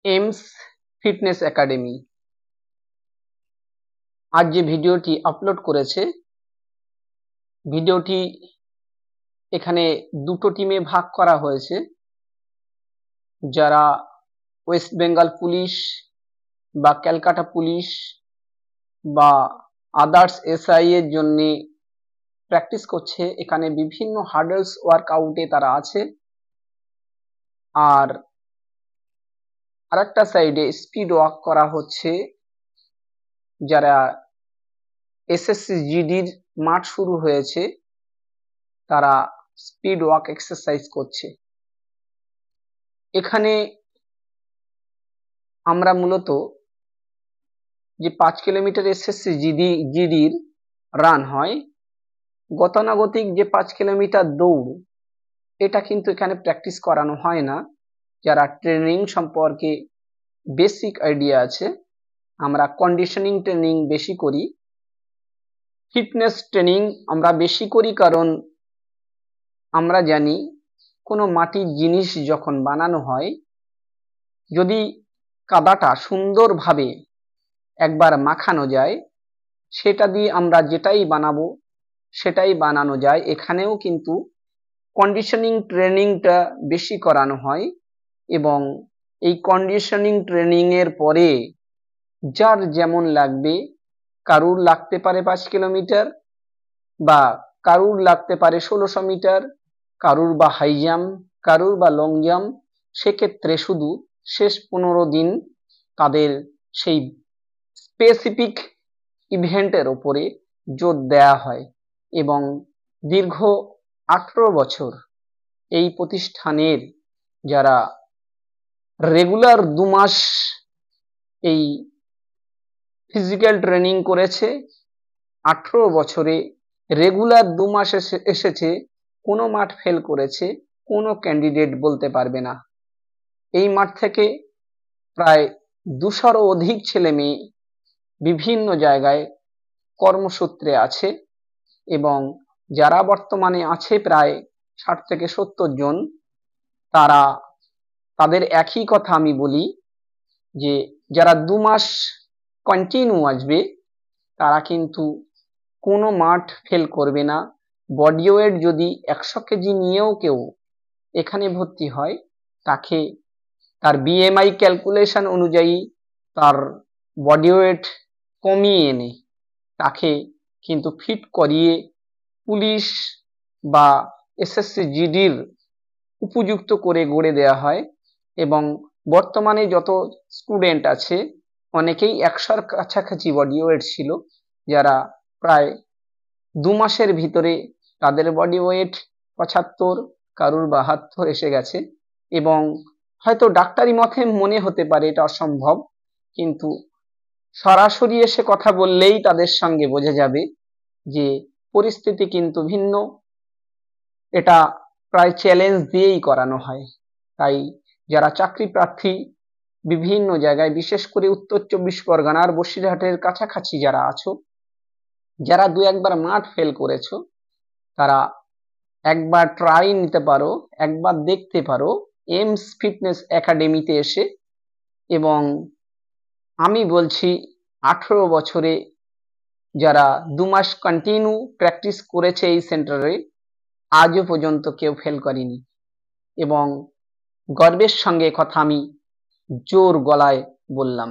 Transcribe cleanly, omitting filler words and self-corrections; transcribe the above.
Aims fitness academy আজ যে ভিডিওটি আপলোড করেছে, ভিডিওটি এখানে দুটো টিমে ভাগ করা হয়েছে। যারা ওয়েস্ট বেঙ্গল পুলিশ বা ক্যালকাটা পুলিশ বা আদার্স এসআই এর জন্য প্র্যাকটিস করছে, এখানে বিভিন্ন হার্ডলস ওয়ার্কআউটে তারা আছে। আর আরেকটা সাইডে স্পিড ওয়াক করা হচ্ছে। যারা এসএসসি জিডির মাঠ শুরু হয়েছে, তারা স্পিড ওয়াক এক্সারসাইজ করছে। এখানে আমরা মূলত যে 5 কিলোমিটার এসএসসি জিডির রান হয়, গতানুগতিক যে 5 কিলোমিটার দৌড়, এটা কিন্তু এখানে প্র্যাকটিস করানো হয় না। যারা ট্রেনিং সম্পর্কে বেসিক আইডিয়া আছে, আমরা কন্ডিশনিং ট্রেনিং বেশি করি, ফিটনেস ট্রেনিং আমরা বেশি করি। কারণ আমরা জানি কোনো মাটির জিনিস যখন বানানো হয়, যদি কাদাটা সুন্দরভাবে একবার মাখানো যায়, সেটা দিয়ে আমরা যেটাই বানাবো সেটাই বানানো যায়। এখানেও কিন্তু কন্ডিশনিং ট্রেনিংটা বেশি করানো হয়, এবং এই কন্ডিশনিং ট্রেনিং এর পরে যার যেমন লাগবে, কারুর লাগতে পারে 5 কিলোমিটার, বা কারুর লাগতে পারে 1600 মিটার, কারুর বা হাই জাম্প, কারুর বা লং জাম্প। সেক্ষেত্রে শুধু শেষ 15 দিন তাদের সেই স্পেসিফিক ইভেন্টের ওপরে জোর দেয়া হয়। এবং দীর্ঘ 18 বছর এই প্রতিষ্ঠানের যারা রেগুলার 2 মাস এই ফিজিক্যাল ট্রেনিং করেছে, 18 বছরে রেগুলার 2 মাস এসেছে, কোনো মাঠ ফেল করেছে কোনো ক্যান্ডিডেট বলতে পারবে না। এই মাঠ থেকে প্রায় 200-ও অধিক ছেলে মেয়ে বিভিন্ন জায়গায় কর্মসূত্রে আছে, এবং যারা বর্তমানে আছে প্রায় 60 থেকে 70 জন। তাদের একই কথা আমি বলি যে যারা 2 মাস কন্টিনিউ আসবে, তারা কিন্তু কোনো মাঠ ফেল করবে না। বডি ওয়েট যদি 100 কেজি নিয়েও কেউ এখানে ভর্তি হয়, তাকে তার বিএমআই ক্যালকুলেশন অনুযায়ী তার বডি ওয়েট কমিয়ে এনে তাকে কিন্তু ফিট করিয়ে পুলিশ বা এসএসসি জিডির উপযুক্ত করে গড়ে দেওয়া হয়। এবং বর্তমানে যত স্টুডেন্ট আছে, অনেকেই 100-র কাছাকাছি বডি ওয়েট ছিল, যারা প্রায় 2 মাসের ভিতরে তাদের বডি ওয়েট 75, কারুর 72 এসে গেছে। এবং হয়তো ডাক্তারি মতে মনে হতে পারে এটা অসম্ভব, কিন্তু সরাসরি এসে কথা বললেই তাদের সঙ্গে বোঝা যাবে যে পরিস্থিতি কিন্তু ভিন্ন। এটা প্রায় চ্যালেঞ্জ দিয়েই করানো হয়। তাই যারা চাকরি প্রার্থী বিভিন্ন জায়গায়, বিশেষ করে উত্তর 24 পরগনার বসিরহাটের কাছাকাছি যারা আছো, যারা 2-1 বার মাঠ ফেল করেছো, তারা একবার ট্রাই নিতে পারো, একবার দেখতে পারো এমস ফিটনেস একাডেমিতে এসে। এবং আমি বলছি, 18 বছরে যারা 2 মাস কন্টিনিউ প্র্যাকটিস করেছে এই সেন্টারে, আজও পর্যন্ত কেউ ফেল করেনি। এবং গর্বের সঙ্গে কথা আমি জোর গলায় বললাম।